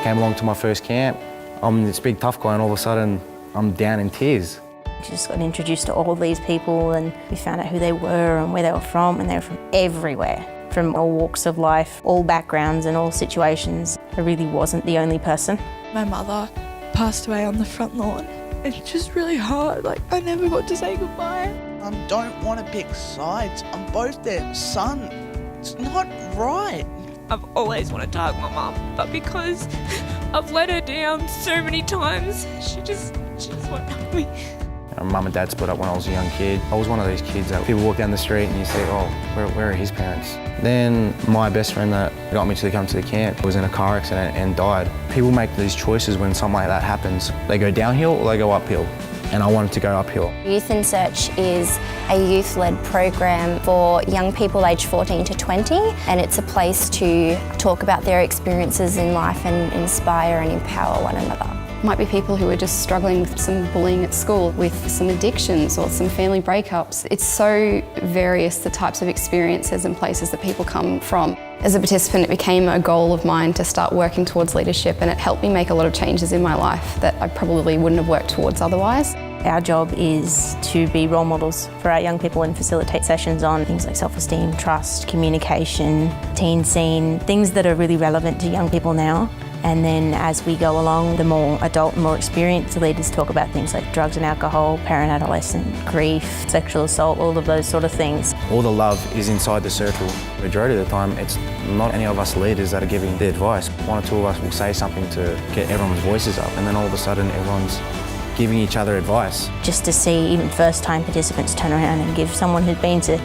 Came along to my first camp. I'm this big tough guy and all of a sudden I'm down in tears. Just got introduced to all of these people and we found out who they were and where they were from, and they were from everywhere, from all walks of life, all backgrounds and all situations. I really wasn't the only person. My mother passed away on the front lawn. It's just really hard, like I never got to say goodbye. I don't want to pick sides. I'm both their son. It's not right. I've always wanted to hug my mum, but because I've let her down so many times, she just won't hug me. Mum and Dad split up when I was a young kid. I was one of these kids that people walk down the street and you say, oh, where are his parents? Then my best friend that got me to come to the camp was in a car accident and died. People make these choices when something like that happens. They go downhill or they go uphill. And I wanted to go uphill. Youth Insearch is a youth-led program for young people aged 14 to 20, and it's a place to talk about their experiences in life and inspire and empower one another. Might be people who are just struggling with some bullying at school, with some addictions or some family breakups. It's so various, the types of experiences and places that people come from. As a participant, it became a goal of mine to start working towards leadership, and it helped me make a lot of changes in my life that I probably wouldn't have worked towards otherwise. Our job is to be role models for our young people and facilitate sessions on things like self-esteem, trust, communication, teen scene, things that are really relevant to young people now. And then as we go along, the more adult and more experienced leaders talk about things like drugs and alcohol, parent-adolescent, grief, sexual assault, all of those sort of things. All the love is inside the circle. Majority of the time, it's not any of us leaders that are giving the advice. One or two of us will say something to get everyone's voices up, and then all of a sudden everyone's giving each other advice. Just to see even first-time participants turn around and give someone who's been to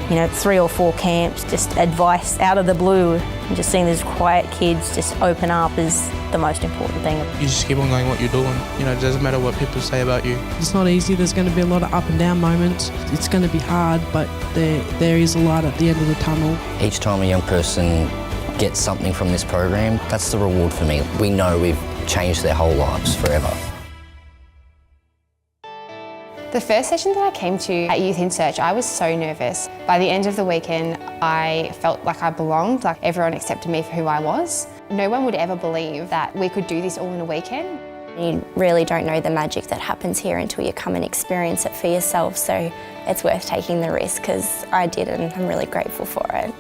3 or 4 camps, just advice out of the blue, and just seeing these quiet kids just open up is the most important thing. You just keep on going what you're doing. It doesn't matter what people say about you. It's not easy. There's going to be a lot of up and down moments. It's going to be hard, but there is a light at the end of the tunnel. Each time a young person gets something from this program, that's the reward for me. We know we've changed their whole lives forever. The first session that I came to at Youth Insearch, I was so nervous. By the end of the weekend, I felt like I belonged, like everyone accepted me for who I was. No one would ever believe that we could do this all in a weekend. You really don't know the magic that happens here until you come and experience it for yourself, so it's worth taking the risk, because I did and I'm really grateful for it.